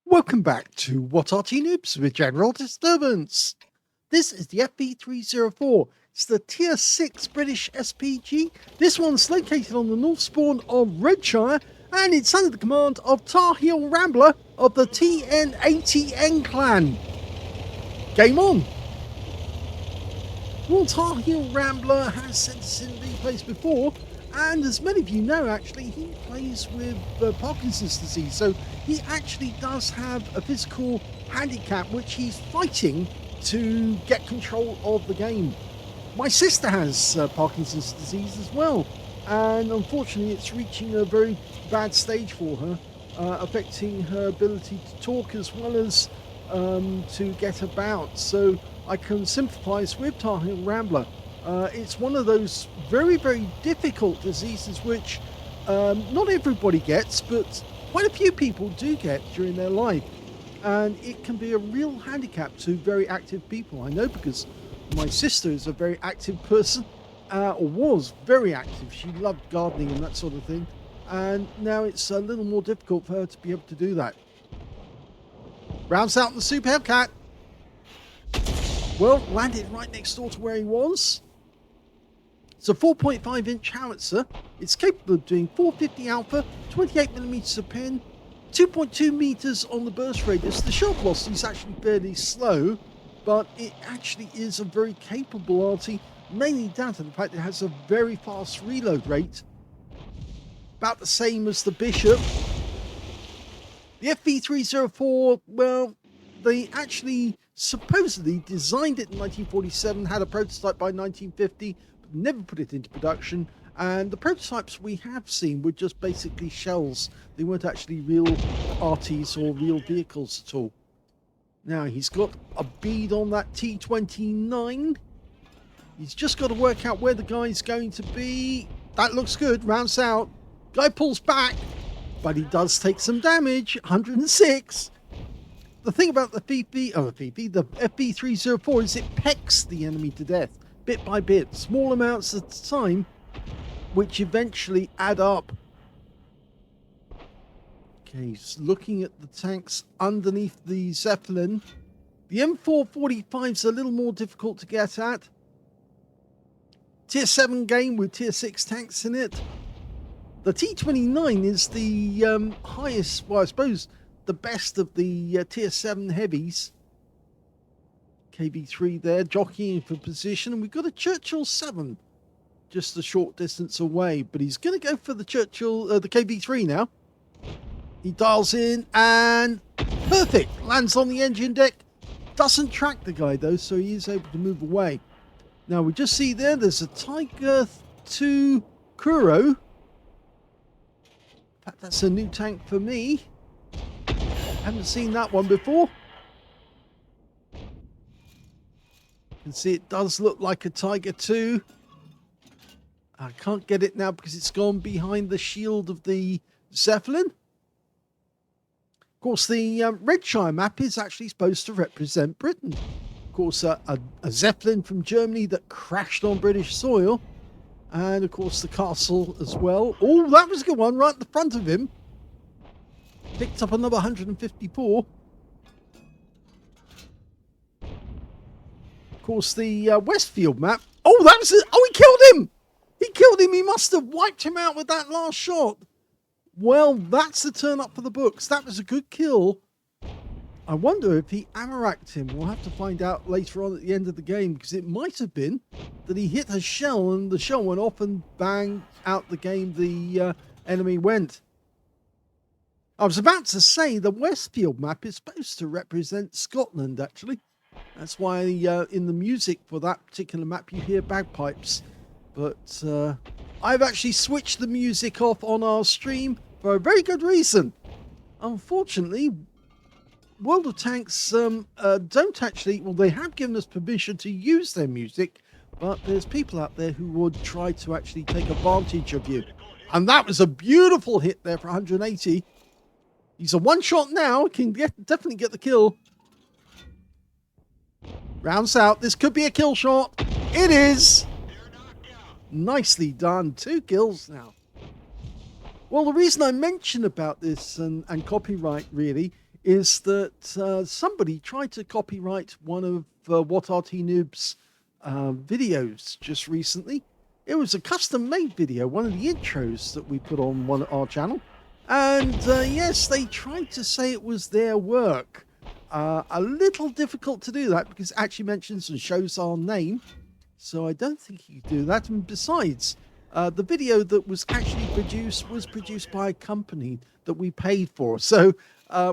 Welcome back to What Arty Noobs with General Disturbance. This is the FV304. It's the Tier 6 British SPG. This one's located on the north spawn of Redshire, and it's under the command of TarheelRambler of the TNATN clan. Game on! Well, TarheelRambler has sent us in replays before, and as many of you know, actually, he plays with Parkinson's disease, so he actually does have a physical handicap which he's fighting to get control of the game. My sister has Parkinson's disease as well, and unfortunately it's reaching a very bad stage for her, affecting her ability to talk as well as to get about. So I can sympathise with TarheelRambler. It's one of those very, very difficult diseases which not everybody gets, but quite a few people do get during their life. And it can be a real handicap to very active people. I know because my sister is a very active person, or was very active. She loved gardening and that sort of thing. And now it's a little more difficult for her to be able to do that. Rounds out the Super Hellcat. Well, landed right next door to where he was. It's a 4.5-inch howitzer. It's capable of doing 450 alpha, 28mm of pen, 2.2 meters on the burst radius. The shell velocity is actually fairly slow, but it actually is a very capable arty, mainly down to the fact that it has a very fast reload rate, about the same as the Bishop. The FV304, well, they actually supposedly designed it in 1947, had a prototype by 1950, but never put it into production. And the prototypes we have seen were just basically shells. They weren't actually real arties or real vehicles at all. Now, he's got a bead on that T29. He's just got to work out where the guy's going to be. That looks good. Rounds out. Guy pulls back, but he does take some damage. 106. The thing about the FV304 is it pecks the enemy to death, bit by bit, small amounts at a time, which eventually add up. Okay, he's looking at the tanks underneath the Zeppelin. The M445 is a little more difficult to get at. Tier 7 game with Tier 6 tanks in it. The T29 is the highest, well, I suppose, the best of the Tier 7 heavies. KV3 there, jockeying for position. And we've got a Churchill 7 just a short distance away. But he's going to go for the Churchill, the KV3 now. He dials in and perfect. Lands on the engine deck. Doesn't track the guy though, so he is able to move away. Now we just see there's a Tiger 2 Kuro. In fact, that's a new tank for me. Haven't seen that one before. You can see it does look like a Tiger 2. I can't get it now because it's gone behind the shield of the Zeppelin. Of course, the Redshire map is actually supposed to represent Britain. Of course, a Zeppelin from Germany that crashed on British soil. And, of course, the castle as well. Oh, that was a good one right at the front of him. Picked up another 154. Of course, the Westfield map. Oh, that was it. Oh, he killed him. He killed him. He must have wiped him out with that last shot. Well, that's the turn up for the books. That was a good kill. I wonder if he ammo-racked him. We'll have to find out later on at the end of the game, because it might have been that he hit a shell and the shell went off and bang, out the game the enemy went. I was about to say the Westfield map is supposed to represent Scotland, actually. That's why in the music for that particular map you hear bagpipes. But I've actually switched the music off on our stream for a very good reason. Unfortunately, World of Tanks don't actually... Well, they have given us permission to use their music, but there's people out there who would try to actually take advantage of you. And that was a beautiful hit there for 180. He's a one-shot now. Can definitely get the kill. Rounds out. This could be a kill shot. It is. Nicely done. 2 kills now. Well, the reason I mention about this and copyright really is that somebody tried to copyright one of what Arty Noobs videos just recently. It was a custom-made video, one of the intros that we put on our channel. And yes, they tried to say it was their work. A little difficult to do that because it actually mentions and shows our name. So I don't think you can do that. And besides, the video that was actually produced was produced by a company that we paid for. So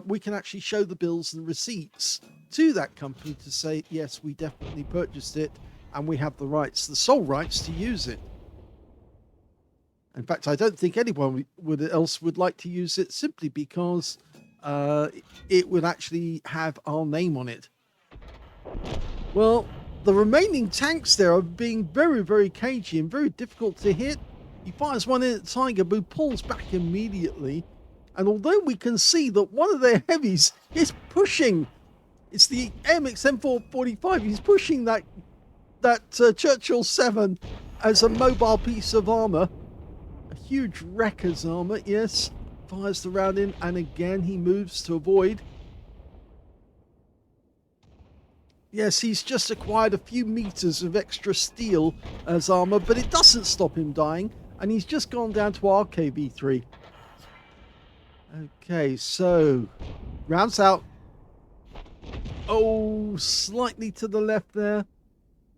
we can actually show the bills and receipts to that company to say, yes, we definitely purchased it and we have the rights, the sole rights to use it. In fact, I don't think anyone else would like to use it simply because it would actually have our name on it. Well, the remaining tanks there are being very, very cagey and very difficult to hit. He fires one in at Tiger, but pulls back immediately. And although we can see that one of their heavies is pushing, it's the MX M445, he's pushing that Churchill 7 as a mobile piece of armor. A huge wrecker's armor, yes. Fires the round in, and again he moves to avoid. Yes, he's just acquired a few meters of extra steel as armor, but it doesn't stop him dying, and he's just gone down to our KV3. Okay, so rounds out. Oh, slightly to the left there.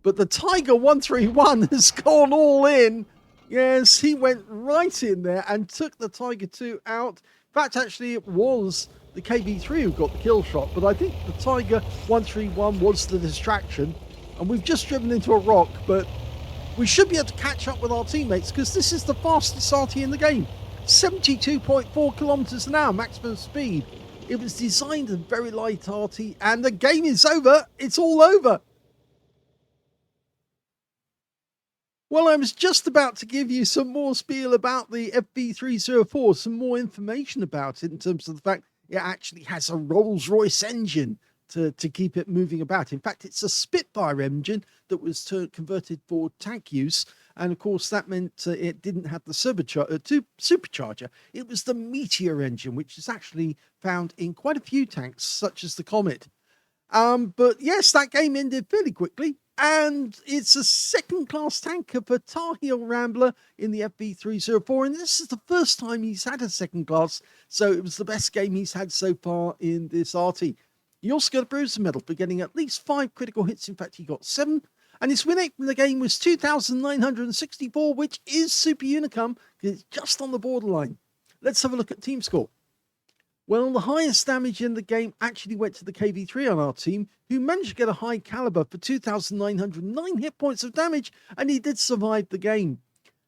But the Tiger 131 has gone all in. Yes, he went right in there and took the Tiger 2 out. In fact, actually, it was the KV3 who got the kill shot, but I think the Tiger 131 was the distraction. And we've just driven into a rock, but we should be able to catch up with our teammates because this is the fastest Arty in the game. 72.4 kilometers an hour maximum speed. It was designed as very light Arty, and the game is over. It's all over. Well, I was just about to give you some more spiel about the FV304, some more information about it in terms of the fact it actually has a Rolls-Royce engine to keep it moving about. In fact, it's a Spitfire engine that was converted for tank use. And of course, that meant it didn't have the supercharger. It was the Meteor engine, which is actually found in quite a few tanks, such as the Comet. But yes, that game ended fairly quickly. And it's a second-class tanker for TarheelRambler in the FV304. And this is the first time he's had a second class. So it was the best game he's had so far in this Arty. He also got a Bruiser medal for getting at least 5 critical hits. In fact, he got 7. And his win rate from the game was 2,964, which is super unicum because it's just on the borderline. Let's have a look at team score. Well, the highest damage in the game actually went to the KV3 on our team, who managed to get a high caliber for 2,909 hit points of damage, and he did survive the game.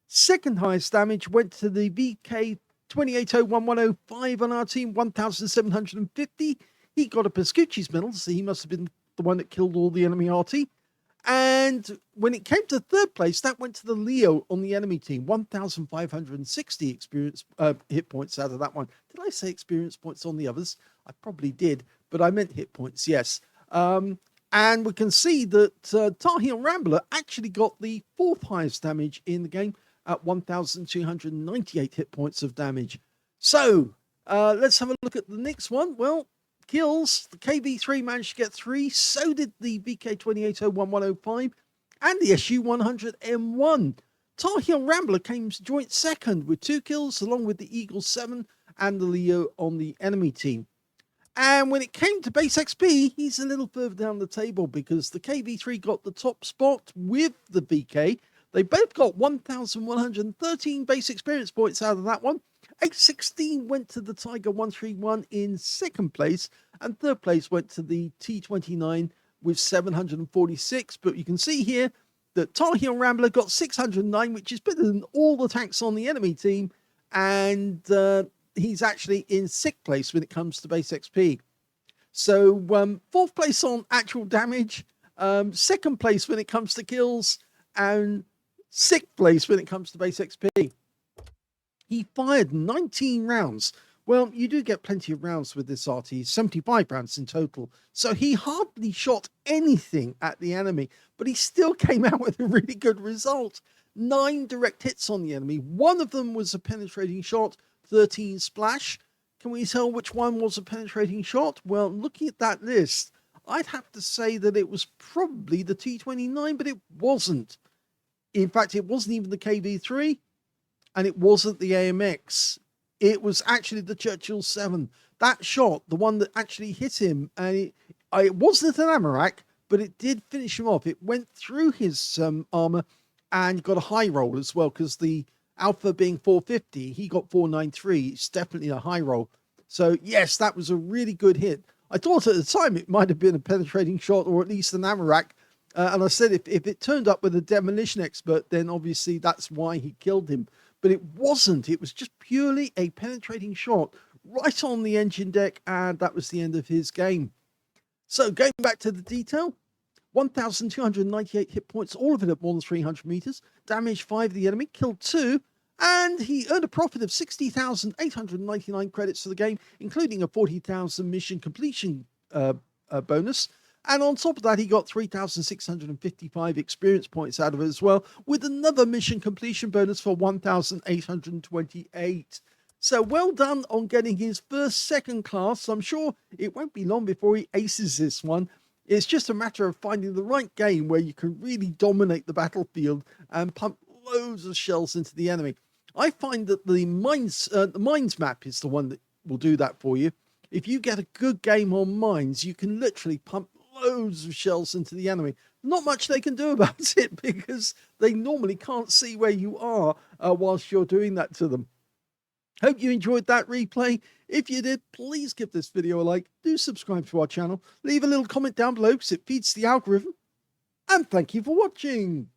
Second highest damage went to the VK2801-105 on our team, 1,750. He got a Pescucci's medal, so he must have been the one that killed all the enemy Arty. And when it came to third place, that went to the Leo on the enemy team, 1,560 experience hit points out of that one. Did I say experience points on the others? I probably did, but I meant hit points, yes. And we can see that TarheelRambler actually got the 4th highest damage in the game at 1,298 hit points of damage. So let's have a look at the next one. Well, kills, the KV3 managed to get 3, so did the VK2801-105 and the SU-100M1. TarheelRambler came joint second with 2 kills, along with the Eagle 7 and the Leo on the enemy team. And when it came to base XP, he's a little further down the table because the KV3 got the top spot with the VK. They both got 1,113 base experience points out of that one. 816 went to the Tiger 131 in second place, and third place went to the T29 with 746. But you can see here that TarheelRambler got 609, which is better than all the tanks on the enemy team, and he's actually in 6th place when it comes to base XP. So 4th place on actual damage, 2nd place when it comes to kills, and 6th place when it comes to base XP. He fired 19 rounds. Well, you do get plenty of rounds with this Arty, 75 rounds in total. So he hardly shot anything at the enemy, but he still came out with a really good result. 9 direct hits on the enemy. 1 of them was a penetrating shot, 13 splash. Can we tell which one was a penetrating shot? Well, looking at that list, I'd have to say that it was probably the T29, but it wasn't. In fact, it wasn't even the KV3, and it wasn't the AMX. It was actually the Churchill 7. That shot, the one that actually hit him, and it wasn't an Amarak, but it did finish him off. It went through his armor and got a high roll as well, because the Alpha being 450, he got 493. It's definitely a high roll. So yes, that was a really good hit. I thought at the time it might have been a penetrating shot, or at least an Amarak. And I said if it turned up with a demolition expert, then obviously that's why he killed him. But it wasn't. It was just purely a penetrating shot right on the engine deck, and that was the end of his game. So going back to the detail, 1,298 hit points, all of it at more than 300 meters, damaged 5 of the enemy, killed 2, and he earned a profit of 60,899 credits for the game, including a 40,000 mission completion bonus. And on top of that, he got 3,655 experience points out of it as well, with another mission completion bonus for 1,828. So well done on getting his first second class. I'm sure it won't be long before he aces this one. It's just a matter of finding the right game where you can really dominate the battlefield and pump loads of shells into the enemy. I find that the mines map is the one that will do that for you. If you get a good game on mines, you can literally pump loads of shells into the enemy. Not much they can do about it, because they normally can't see where you are whilst you're doing that to them. Hope you enjoyed that replay. If you did, please give this video a like. Do subscribe to our channel. Leave a little comment down below because it feeds the algorithm. And thank you for watching.